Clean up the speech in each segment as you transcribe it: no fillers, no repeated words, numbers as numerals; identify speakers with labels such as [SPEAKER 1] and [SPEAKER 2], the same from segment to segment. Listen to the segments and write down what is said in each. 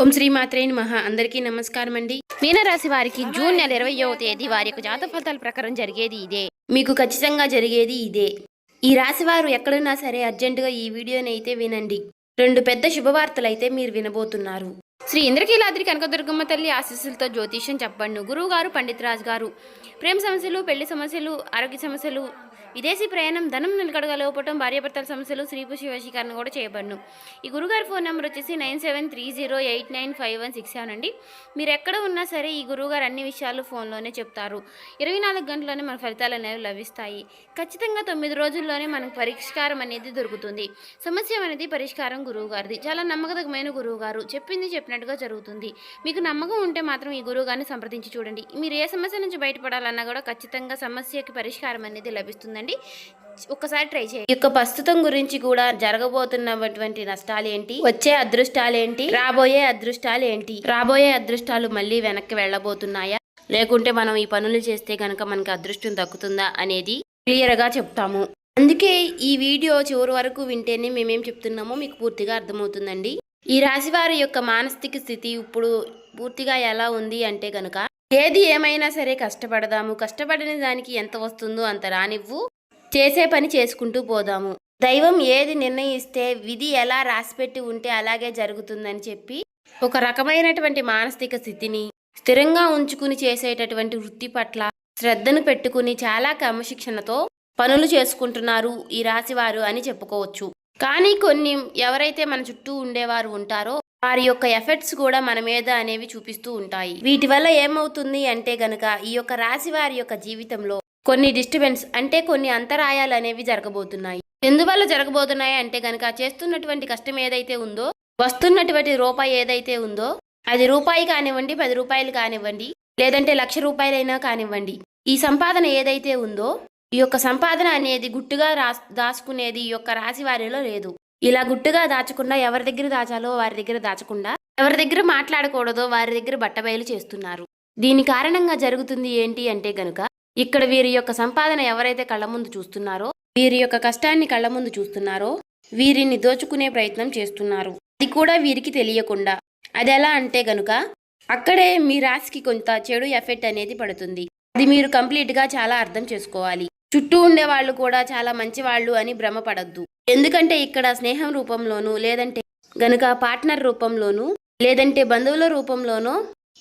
[SPEAKER 1] ఓం శ్రీ మాత్రే నమః. అందరికీ నమస్కారం అండి. మీనరాశి వారికి జూన్ నెల 20వ తేదీ వారి యొక్క జాతక ఫలితాల ప్రకారం జరిగేది ఇదే. మీకు ఖచ్చితంగా జరిగేది ఇదే. ఈ రాశి వారు ఎక్కడున్నా సరే అర్జెంటుగా ఈ వీడియోని అయితే వినండి. 2 పెద్ద శుభవార్తలు అయితే మీరు వినబోతున్నారు. శ్రీ ఇంద్రకీలాద్రి కనకదుర్గమ్మ తల్లి ఆశీస్సులతో జ్యోతిష్యం చెప్పండి. గురువు గారు పండిత్ రాజ్ గారు. ప్రేమ సమస్యలు, పెళ్లి సమస్యలు, ఆరోగ్య సమస్యలు, విదేశీ ప్రయాణం, ధనం నిలకడగలోపటం, భార్యాభర్తల సమస్యలు, స్త్రీ పురుష వశీకరణ కూడా చేయబడును. ఈ గురుగారి ఫోన్ నెంబర్ వచ్చేసి 9730895167 అండి. మీరు ఎక్కడ ఉన్నా సరే ఈ గురువుగారు అన్ని విషయాలు ఫోన్లోనే చెప్తారు. 24 గంటల్లోనే మన ఫలితాలు అనేవి లభిస్తాయి. ఖచ్చితంగా 9 రోజుల్లోనే మనకు పరిష్కారం అనేది దొరుకుతుంది. సమస్య అనేది పరిష్కారం గురువు గారిది. చాలా నమ్మకమైన గురువు గారు. చెప్పింది చెప్పినట్టుగా జరుగుతుంది. మీకు నమ్మకం ఉంటే మాత్రం ఈ గురువు గారిని సంప్రదించి చూడండి. మీరు ఏ సమస్య నుంచి బయటపడాలన్నా కూడా ఖచ్చితంగా సమస్యకి పరిష్కారం అనేది లభిస్తుందండి. ఒక్కసారి ట్రై చేయండి. ఈ యొక్క ప్రస్తుతం గురించి కూడా జరగబోతున్నటువంటి నష్టాలు ఏంటి, వచ్చే అదృష్టాలు ఏంటి, రాబోయే అదృష్టాలు ఏంటి, రాబోయే అదృష్టాలు మళ్ళీ వెనక్కి వెళ్ళబోతున్నాయా, లేకుంటే మనం ఈ పనులు చేస్తే కనుక మనకి అదృష్టం దక్కుతుందా అనేది క్లియర్ గా చెప్తాము. అందుకే ఈ వీడియో చివరి వరకు వింటేనే మేమేం చెప్తున్నామో మీకు పూర్తిగా అర్థమవుతుందండి. ఈ రాశి వారి యొక్క మానసిక స్థితి ఇప్పుడు పూర్తిగా ఎలా ఉంది అంటే కనుక, ఏది ఏమైనా సరే కష్టపడదాము, కష్టపడిన దానికి ఎంత వస్తుందో అంత రానివ్వు, చేసే పని చేసుకుంటూ పోదాము, దైవం ఏది నిర్ణయిస్తే విధి ఎలా రాసిపెట్టి ఉంటే అలాగే జరుగుతుందని చెప్పి ఒక రకమైనటువంటి మానసిక స్థితిని స్థిరంగా ఉంచుకుని చేసేటటువంటి వృత్తి పట్ల శ్రద్ధను పెట్టుకుని చాలా క్రమశిక్షణతో పనులు చేసుకుంటున్నారు ఈ రాశివారు అని చెప్పుకోవచ్చు. కానీ కొన్ని ఎవరైతే మన చుట్టూ ఉండేవారు ఉంటారో వారి యొక్క ఎఫెక్ట్స్ కూడా మన మీద అనేవి చూపిస్తూ ఉంటాయి. వీటి వల్ల ఏమవుతుంది అంటే గనక ఈ యొక్క రాశి వారి యొక్క జీవితంలో కొన్ని డిస్టర్బెన్స్ అంటే కొన్ని అంతరాయాలు అనేవి జరగబోతున్నాయి. ఎందువల్ల జరగబోతున్నాయి అంటే గనక, చేస్తున్నటువంటి కష్టం ఏదైతే ఉందో, వస్తున్నటువంటి రూపాయి ఏదైతే ఉందో, అది రూపాయి కానివ్వండి, 10 రూపాయలు కానివ్వండి, లేదంటే 1,00,000 రూపాయలైనా కానివ్వండి, ఈ సంపాదన ఏదైతే ఉందో ఈ యొక్క సంపాదన అనేది గుట్టుగా దాచుకునేది ఈ యొక్క రాశి వారిలో లేదు. ఇలా గుట్టుగా దాచకుండా ఎవరి దగ్గర దాచాలో వారి దగ్గర దాచకుండా, ఎవరి దగ్గర మాట్లాడకూడదో వారి దగ్గర బట్టబయలు చేస్తున్నారు. దీని కారణంగా జరుగుతుంది ఏంటి అంటే గనుక, ఇక్కడ వీరి యొక్క సంపాదన ఎవరైతే కళ్ళ ముందు చూస్తున్నారో, వీరి యొక్క కష్టాన్ని కళ్ళ ముందు చూస్తున్నారో, వీరిని దోచుకునే ప్రయత్నం చేస్తున్నారు. అది కూడా వీరికి తెలియకుండా. అది ఎలా అంటే గనుక, అక్కడే మీ రాశికి కొంత చెడు ఎఫెక్ట్ అనేది పడుతుంది. అది మీరు కంప్లీట్గా చాలా అర్థం చేసుకోవాలి. చుట్టూ ఉండే వాళ్ళు కూడా చాలా మంచి వాళ్ళు అని భ్రమపడద్దు. ఎందుకంటే ఇక్కడ స్నేహం రూపంలోనూ, లేదంటే గనుక పార్ట్నర్ రూపంలోనూ, లేదంటే బంధువుల రూపంలోనూ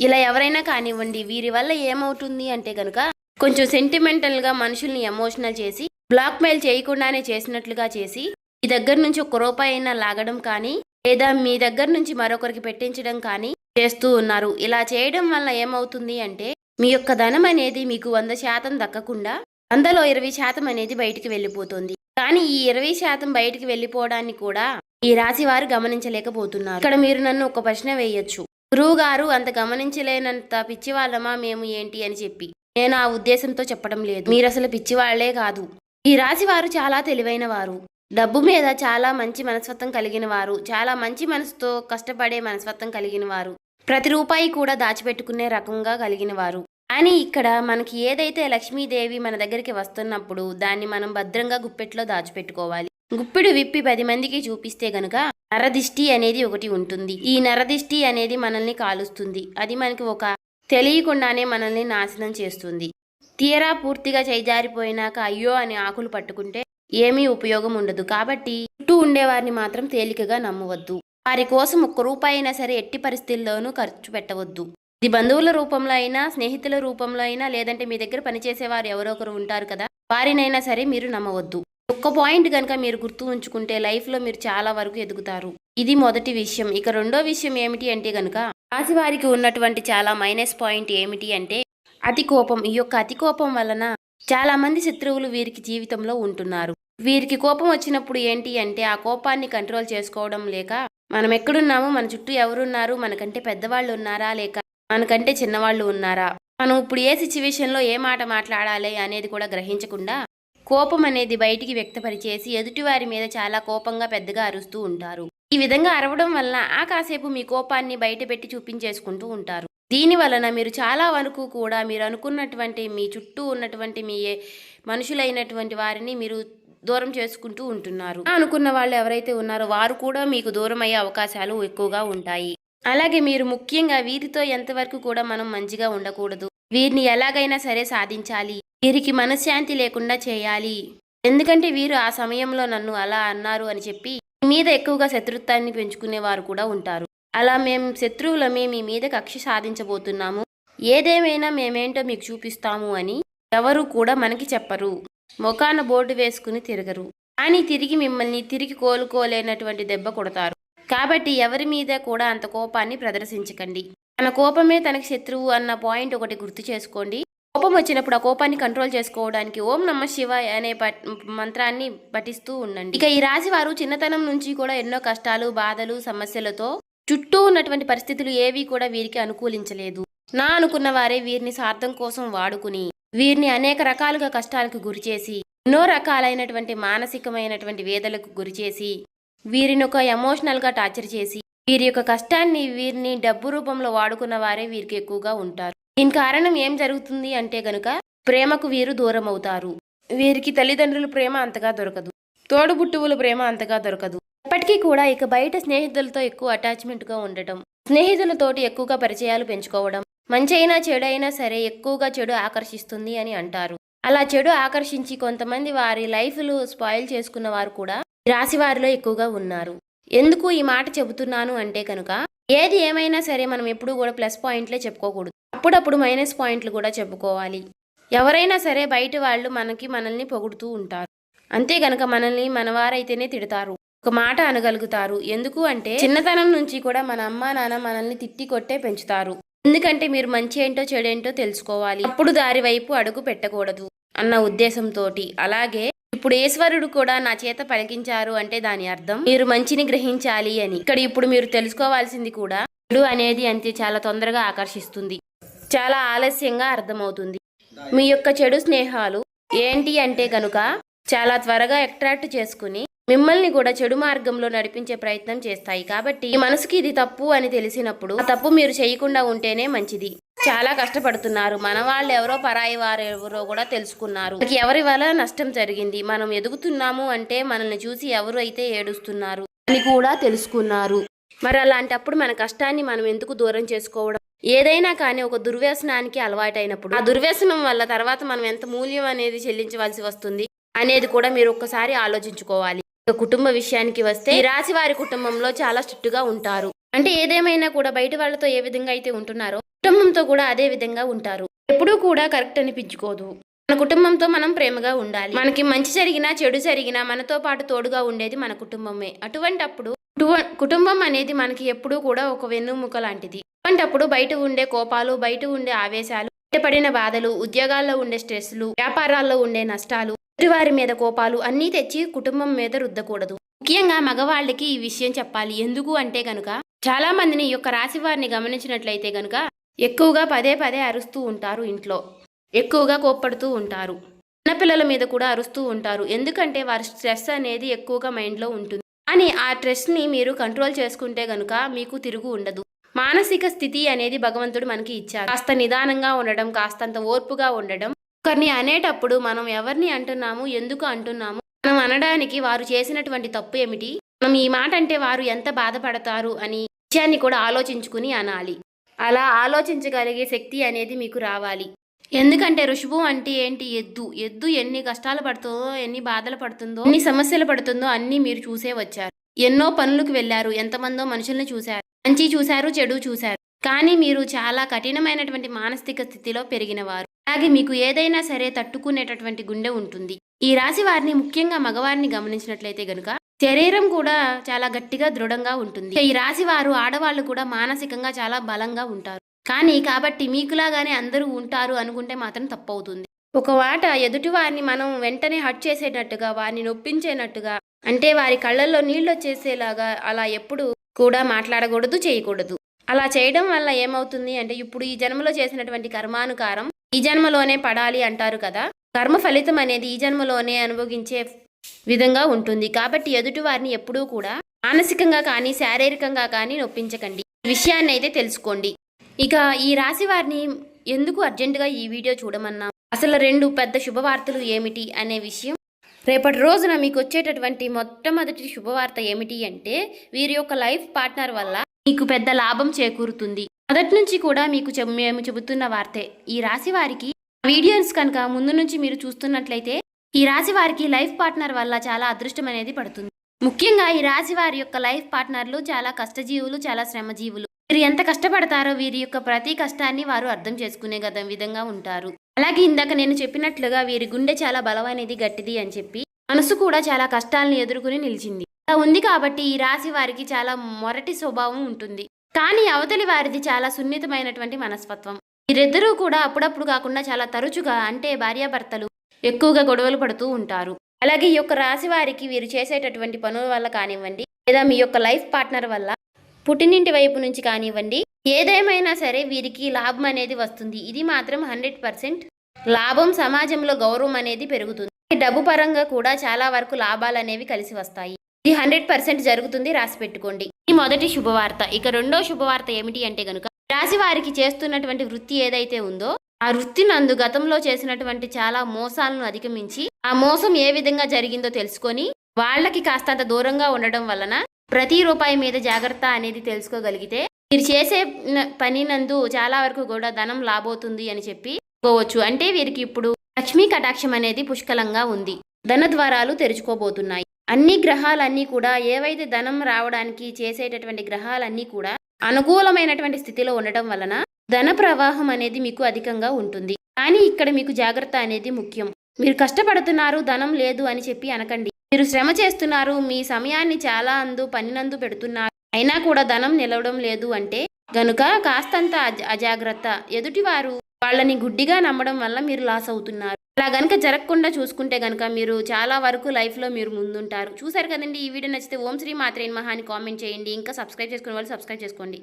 [SPEAKER 1] ఇలా ఎవరైనా కానివ్వండి, వీరి వల్ల ఏమవుతుంది అంటే గనుక, కొంచెం సెంటిమెంటల్గా మనుషుల్ని ఎమోషనల్ చేసి, బ్లాక్మెయిల్ చేయకుండానే చేసినట్లుగా చేసి, మీ దగ్గర నుంచి 1 రూపాయి అయినా లాగడం కానీ, లేదా మీ దగ్గర నుంచి మరొకరికి పెట్టించడం కానీ చేస్తూ ఉన్నారు. ఇలా చేయడం వల్ల ఏమవుతుంది అంటే, మీ యొక్క ధనం అనేది మీకు 100% దక్కకుండా అందులో 20% అనేది బయటికి వెళ్ళిపోతుంది. కానీ ఈ 20% బయటికి వెళ్ళిపోవడాన్ని కూడా ఈ రాశి వారు గమనించలేకపోతున్నారు. ఇక్కడ మీరు నన్ను ఒక ప్రశ్న వేయొచ్చు, గురువు గారు అంత గమనించలేనంత పిచ్చివాళ్ళమా మేము ఏంటి అని చెప్పి. నేను ఆ ఉద్దేశంతో చెప్పడం లేదు. మీరు అసలు పిచ్చివాళ్లే కాదు. ఈ రాశి వారు చాలా తెలివైన వారు, డబ్బు మీద చాలా మంచి మనస్తత్వం కలిగిన వారు, చాలా మంచి మనసుతో కష్టపడే మనస్తత్వం కలిగిన వారు, ప్రతి రూపాయి కూడా దాచిపెట్టుకునే రకంగా కలిగిన వారు. కానీ ఇక్కడ మనకి ఏదైతే లక్ష్మీదేవి మన దగ్గరికి వస్తున్నప్పుడు దాన్ని మనం భద్రంగా గుప్పెట్లో దాచిపెట్టుకోవాలి. గుప్పెడు విప్పి 10 మందికి చూపిస్తే గనుక నరదిష్టి అనేది ఒకటి ఉంటుంది. ఈ నరదిష్టి అనేది మనల్ని కాలుస్తుంది. అది మనకి ఒక తెలియకుండానే మనల్ని నాశనం చేస్తుంది. తీరా పూర్తిగా చేజారిపోయినాక అయ్యో అని ఆకులు పట్టుకుంటే ఏమీ ఉపయోగం ఉండదు. కాబట్టి చుట్టూ ఉండేవారిని మాత్రం తేలికగా నమ్మవద్దు. వారి కోసం 1 రూపాయి అయినా సరే ఎట్టి పరిస్థితుల్లోనూ ఖర్చు పెట్టవద్దు. ఇది బంధువుల రూపంలో అయినా, స్నేహితుల రూపంలో అయినా, లేదంటే మీ దగ్గర పనిచేసేవారు ఎవరో ఒకరు ఉంటారు కదా, వారినైనా సరే మీరు నమ్మవద్దు. ఒక్క పాయింట్ కనుక మీరు గుర్తు ఉంచుకుంటే లైఫ్లో మీరు చాలా వరకు ఎదుగుతారు. ఇది మొదటి విషయం. ఇక రెండో విషయం ఏమిటి అంటే గనుక, రాశి వారికి ఉన్నటువంటి చాలా మైనస్ పాయింట్ ఏమిటి అంటే అతి కోపం. ఈ యొక్క అతి కోపం వలన చాలా మంది శత్రువులు వీరికి జీవితంలో ఉంటున్నారు. వీరికి కోపం వచ్చినప్పుడు ఏంటి అంటే ఆ కోపాన్ని కంట్రోల్ చేసుకోవడం లేక, మనం ఎక్కడున్నాము, మన చుట్టూ ఎవరున్నారు, మనకంటే పెద్దవాళ్ళు ఉన్నారా, లేక మనకంటే చిన్నవాళ్ళు ఉన్నారా, మనం ఇప్పుడు ఏ సిచ్యువేషన్లో ఏ మాట మాట్లాడాలి అనేది కూడా గ్రహించకుండా కోపం అనేది బయటికి వ్యక్తపరిచేసి ఎదుటివారి మీద చాలా కోపంగా పెద్దగా అరుస్తూ ఉంటారు. ఈ విధంగా అరవడం వలన ఆ కాసేపు మీ కోపాన్ని బయట పెట్టి చూపించేసుకుంటూ ఉంటారు. దీని వలన మీరు చాలా వరకు కూడా మీరు అనుకున్నటువంటి మీ చుట్టూ ఉన్నటువంటి మీ మనుషులైనటువంటి వారిని మీరు దూరం చేసుకుంటూ ఉంటున్నారు. అనుకున్న వాళ్ళు ఎవరైతే ఉన్నారో వారు కూడా మీకు దూరం అయ్యే అవకాశాలు ఎక్కువగా ఉంటాయి. అలాగే మీరు ముఖ్యంగా వీరితో ఎంతవరకు కూడా మనం మంచిగా ఉండకూడదు. వీరిని ఎలాగైనా సరే సాధించాలి. వీరికి మనశ్శాంతి లేకుండా చేయాలి. ఎందుకంటే వీరు ఆ సమయంలో నన్ను అలా అన్నారు అని చెప్పి మీ మీద ఎక్కువగా శత్రుత్వాన్ని పెంచుకునేవారు కూడా ఉంటారు. అలా మేము శత్రువులమే మీ మీద కక్ష సాధించబోతున్నాము. ఏదేమైనా మేమేంటో మీకు చూపిస్తాము అని ఎవరు కూడా మనకి చెప్పరు. మొఖాన బోర్డు వేసుకుని తిరగరు. కానీ తిరిగి మిమ్మల్ని తిరిగి కోలుకోలేనటువంటి దెబ్బ కొడతారు. కాబట్టి ఎవరి మీద కూడా అంత కోపాన్ని ప్రదర్శించకండి. తన కోపమే తనకి శత్రువు అన్న పాయింట్ ఒకటి గుర్తు చేసుకోండి. కోపం వచ్చినప్పుడు ఆ కోపాన్ని కంట్రోల్ చేసుకోవడానికి ఓం నమః శివాయ అనే మంత్రాన్ని పఠిస్తూ ఉండండి. ఇక ఈ రాశి వారు చిన్నతనం నుంచి కూడా ఎన్నో కష్టాలు, బాధలు, సమస్యలతో చుట్టూ ఉన్నటువంటి పరిస్థితులు ఏవి కూడా వీరికి అనుకూలించలేదు. నా అనుకున్న వారే వీరిని స్వార్థం కోసం వాడుకుని వీరిని అనేక రకాలుగా కష్టాలకు గురిచేసి ఎన్నో రకాలైనటువంటి మానసికమైనటువంటి వేదలకు గురిచేసి వీరిని ఒక ఎమోషనల్గా టార్చర్ చేసి వీరి యొక్క కష్టాన్ని వీరిని డబ్బు రూపంలో వాడుకున్న వారే వీరికి ఎక్కువగా ఉంటారు. దీని కారణం ఏం జరుగుతుంది అంటే గనుక ప్రేమకు వీరు దూరం అవుతారు. వీరికి తల్లిదండ్రుల ప్రేమ అంతగా దొరకదు. తోడుబుట్టువుల ప్రేమ అంతగా దొరకదు. ఎప్పటికీ కూడా ఇక బయట స్నేహితులతో ఎక్కువ అటాచ్మెంట్గా ఉండటం, స్నేహితులతోటి ఎక్కువగా పరిచయాలు పెంచుకోవడం, మంచి అయినా చెడు అయినా సరే ఎక్కువగా చెడు ఆకర్షిస్తుంది అని అంటారు. అలా చెడు ఆకర్షించి కొంతమంది వారి లైఫ్లు స్పాయిల్ చేసుకున్న వారు కూడా రాశి వారిలో ఎక్కువగా ఉన్నారు. ఎందుకు ఈ మాట చెబుతున్నాను అంటే కనుక ఏది ఏమైనా సరే మనం ఎప్పుడూ కూడా ప్లస్ పాయింట్లే చెప్పుకోకూడదు. అప్పుడప్పుడు మైనస్ పాయింట్లు కూడా చెప్పుకోవాలి. ఎవరైనా సరే బయట వాళ్ళు మనల్ని పొగుడుతూ ఉంటారు. అంతే గనక మనల్ని మనవారైతేనే తిడతారు, ఒక మాట అనగలుగుతారు. ఎందుకు అంటే చిన్నతనం నుంచి కూడా మన అమ్మా నాన్న మనల్ని తిట్టి కొట్టే పెంచుతారు. ఎందుకంటే మీరు మంచి ఏంటో చెడేంటో తెలుసుకోవాలి, అప్పుడు దారి వైపు అడుగు పెట్టకూడదు అన్న ఉద్దేశంతో. అలాగే ఇప్పుడు ఈశ్వరుడు కూడా నా చేత పలికించారు అంటే దాని అర్థం మీరు మంచిని గ్రహించాలి అని. ఇక్కడ ఇప్పుడు మీరు తెలుసుకోవాల్సింది కూడా చెడు అనేది అంతే చాలా తొందరగా ఆకర్షిస్తుంది, చాలా ఆలస్యంగా అర్థమవుతుంది. మీ యొక్క చెడు స్నేహాలు ఏంటి అంటే కనుక చాలా త్వరగా అట్రాక్ట్ చేసుకుని మిమ్మల్ని కూడా చెడు మార్గంలో నడిపించే ప్రయత్నం చేస్తాయి. కాబట్టి ఈ మనసుకి ఇది తప్పు అని తెలిసినప్పుడు ఆ తప్పు మీరు చేయకుండా ఉంటేనే మంచిది. చాలా కష్టపడుతున్నారు, మన వాళ్ళు ఎవరో పరాయి వారు ఎవరో కూడా తెలుసుకున్నారు, ఎవరి వల్ల నష్టం జరిగింది, మనం ఎదుగుతున్నాము అంటే మనల్ని చూసి ఎవరు అయితే ఏడుస్తున్నారు అని కూడా తెలుసుకున్నారు. మరి అలాంటప్పుడు మన కష్టాన్ని మనం ఎందుకు దూరం చేసుకోవడం? ఏదైనా కానీ ఒక దుర్వ్యసనానికి అలవాటైనప్పుడు ఆ దుర్వ్యసనం వల్ల తర్వాత మనం ఎంత మూల్యం అనేది చెల్లించవలసి వస్తుంది అనేది కూడా మీరు ఒక్కసారి ఆలోచించుకోవాలి. కుటుంబ విషయానికి వస్తే ఈ రాశి వారి కుటుంబంలో చాలా స్ట్రిక్ట్ గా ఉంటారు. అంటే ఏదేమైనా కూడా బయట వాళ్ళతో ఏ విధంగా అయితే ఉంటున్నారో కుటుంబంతో కూడా అదే విధంగా ఉంటారు. ఎప్పుడూ కూడా కరెక్ట్ అనిపించుకోదు. మన కుటుంబంతో మనం ప్రేమగా ఉండాలి. మనకి మంచి జరిగినా చెడు జరిగినా మనతో పాటు తోడుగా ఉండేది మన కుటుంబమే. అటువంటప్పుడు కుటుంబం అనేది మనకి ఎప్పుడూ కూడా ఒక వెన్నుముక లాంటిది. అటువంటప్పుడు బయట ఉండే కోపాలు, బయట ఉండే ఆవేశాలు, బయటపడిన బాధలు, ఉద్యోగాల్లో ఉండే స్ట్రెస్లు, వ్యాపారాల్లో ఉండే నష్టాలు, వారి మీద కోపాలు అన్నీ తెచ్చి కుటుంబం మీద రుద్దకూడదు. ముఖ్యంగా మగవాళ్ళకి ఈ విషయం చెప్పాలి. ఎందుకు అంటే గనుక చాలా మందిని ఈ యొక్క రాశి వారిని గమనించినట్లయితే గనుక ఎక్కువగా పదే పదే అరుస్తూ ఉంటారు, ఇంట్లో ఎక్కువగా కోప్పడుతూ ఉంటారు, చిన్నపిల్లల మీద కూడా అరుస్తూ ఉంటారు. ఎందుకంటే వారి స్ట్రెస్ అనేది ఎక్కువగా మైండ్లో ఉంటుంది. కానీ ఆ స్ట్రెస్ని మీరు కంట్రోల్ చేసుకుంటే గనుక మీకు తిరుగు ఉండదు. మానసిక స్థితి అనేది భగవంతుడు మనకి ఇచ్చారు. కాస్త నిదానంగా ఉండడం, కాస్తంత ఓర్పుగా ఉండడం. ఒకరిని అనేటప్పుడు మనం ఎవరిని అంటున్నాము, ఎందుకు అంటున్నాము, మనం అనడానికి వారు చేసినటువంటి తప్పు ఏమిటి, మనం ఈ మాట అంటే వారు ఎంత బాధపడతారు అని విషయాన్ని కూడా ఆలోచించుకుని అనాలి. అలా ఆలోచించగలిగే శక్తి అనేది మీకు రావాలి. ఎందుకంటే ఋషభం అంటే ఏంటి? ఎద్దు ఎన్ని కష్టాలు పడుతుందో, ఎన్ని బాధలు పడుతుందో, ఎన్ని సమస్యలు పడుతుందో అన్నీ మీరు చూసే వచ్చారు. ఎన్నో పనులకు వెళ్ళారు, ఎంతమందో మనుషుల్ని చూశారు, మంచి చూశారు, చెడు చూశారు. కానీ మీరు చాలా కఠినమైనటువంటి మానసిక స్థితిలో పెరిగినవారు. అలాగే మీకు ఏదైనా సరే తట్టుకునేటటువంటి గుండె ఉంటుంది. ఈ రాశి వారిని ముఖ్యంగా మగవారిని గమనించినట్లయితే గనుక శరీరం కూడా చాలా గట్టిగా దృఢంగా ఉంటుంది. ఈ రాశి వారు ఆడవాళ్ళు కూడా మానసికంగా చాలా బలంగా ఉంటారు. కానీ కాబట్టి మీకులాగానే అందరూ ఉంటారు అనుకుంటే మాత్రం తప్పవుతుంది. ఒక మాట ఎదుటి వారిని మనం వెంటనే హర్ట్ చేసేటట్టుగా, వారిని నొప్పించేటట్టుగా, అంటే వారి కళ్ళల్లో నీళ్ళు వచ్చేసేలాగా అలా ఎప్పుడు కూడా మాట్లాడకూడదు, చేయకూడదు. అలా చేయడం వల్ల ఏమవుతుంది అంటే ఇప్పుడు ఈ జన్మలో చేసినటువంటి కర్మానుకారం ఈ జన్మలోనే పడాలి అంటారు కదా. కర్మ ఫలితం అనేది ఈ జన్మలోనే అనుభవించే విధంగా ఉంటుంది. కాబట్టి ఎదుటి వారిని ఎప్పుడూ కూడా మానసికంగా కానీ శారీరకంగా కానీ నొప్పించకండి. ఈ విషయాన్ని అయితే తెలుసుకోండి. ఇక ఈ రాశి వారిని ఎందుకు అర్జెంటుగా ఈ వీడియో చూడమన్నా, అసలు 2 పెద్ద శుభవార్తలు ఏమిటి అనే విషయం, రేపటి రోజున మీకు వచ్చేటటువంటి మొట్టమొదటి శుభవార్త ఏమిటి అంటే వీరి యొక్క లైఫ్ పార్ట్నర్ వల్ల మీకు పెద్ద లాభం చేకూరుతుంది. మొదటి నుంచి కూడా మీకు మేము చెబుతున్న వార్తే. ఈ రాశి వారికి వీడియోస్ కనుక ముందు నుంచి మీరు చూస్తున్నట్లయితే ఈ రాశి వారికి లైఫ్ పార్ట్నర్ వల్ల చాలా అదృష్టం అనేది పడుతుంది. ముఖ్యంగా ఈ రాశి వారి యొక్క లైఫ్ పార్ట్నర్లు చాలా కష్టజీవులు, చాలా శ్రమజీవులు. వీరు ఎంత కష్టపడతారో వీరి యొక్క ప్రతి కష్టాన్ని వారు అర్థం చేసుకునే విధంగా ఉంటారు. అలాగే ఇందాక నేను చెప్పినట్లుగా వీరి గుండె చాలా బలమైనది, గట్టిది అని చెప్పి మనసు కూడా చాలా కష్టాలను ఎదుర్కొని నిలిచింది. అలా ఉంది కాబట్టి ఈ రాశి వారికి చాలా మొరటి స్వభావం ఉంటుంది. కానీ అవతలి వారిది చాలా సున్నితమైనటువంటి మనస్తత్వం. వీరిద్దరూ కూడా అప్పుడప్పుడు కాకుండా చాలా తరచుగా, అంటే భార్యాభర్తలు ఎక్కువగా గొడవలు పడుతూ ఉంటారు. అలాగే ఈ యొక్క రాశి వారికి వీరు చేసేటటువంటి పనుల వల్ల కానివ్వండి, లేదా మీ యొక్క లైఫ్ పార్ట్నర్ వల్ల పుట్టినింటి వైపు నుంచి కానివ్వండి, ఏదేమైనా సరే వీరికి లాభం అనేది వస్తుంది. ఇది మాత్రం 100% లాభం. సమాజంలో గౌరవం అనేది పెరుగుతుంది. డబ్బు పరంగా కూడా చాలా వరకు లాభాలు అనేవి కలిసి వస్తాయి. ఇది 100% జరుగుతుంది, రాసి పెట్టుకోండి. ఈ మొదటి శుభవార్త. ఇక రెండో శుభవార్త ఏమిటి అంటే గనుక, రాశి వారికి చేస్తున్నటువంటి వృత్తి ఏదైతే ఉందో ఆ వృత్తి నందు గతంలో చేసినటువంటి చాలా మోసాలను అధిగమించి ఆ మోసం ఏ విధంగా జరిగిందో తెలుసుకొని వాళ్ళకి కాస్తంత దూరంగా ఉండడం వలన ప్రతి రూపాయి మీద జాగ్రత్త అనేది తెలుసుకోగలిగితే మీరు చేసే పని నందు చాలా వరకు కూడా ధనం లాభవుతుంది అని చెప్పుకోవచ్చు. అంటే వీరికి ఇప్పుడు లక్ష్మీ కటాక్షం అనేది పుష్కలంగా ఉంది. ధన ద్వారాలు తెరుచుకోబోతున్నాయి. అన్ని గ్రహాలన్నీ కూడా ఏవైతే ధనం రావడానికి చేసేటటువంటి గ్రహాలన్నీ కూడా అనుకూలమైనటువంటి స్థితిలో ఉండటం వలన ధన ప్రవాహం అనేది మీకు అధికంగా ఉంటుంది. కానీ ఇక్కడ మీకు జాగ్రత్త అనేది ముఖ్యం. మీరు కష్టపడుతున్నారు, ధనం లేదు అని చెప్పి అనకండి. మీరు శ్రమ చేస్తున్నారు, మీ సమయాన్ని చాలా పనినందు పెడుతున్నారు, అయినా కూడా ధనం నిలవడం లేదు అంటే గనుక కాస్తంత అజాగ్రత్త. ఎదుటివారు వాళ్ళని గుడ్డిగా నమ్మడం వల్ల మీరు లాస్ అవుతున్నారు. అలా గనుక జరగకుండా చూసుకుంటే గనుక మీరు చాలా వరకు లైఫ్లో మీరు ముందుంటారు. చూసారు కదండి. ఈ వీడియో నచ్చితే ఓం శ్రీ మాత్రే నమః అని కామెంట్ చేయండి. ఇంకా సబ్స్క్రైబ్ చేసుకునే వాళ్ళు సబ్స్క్రైబ్ చేసుకోండి.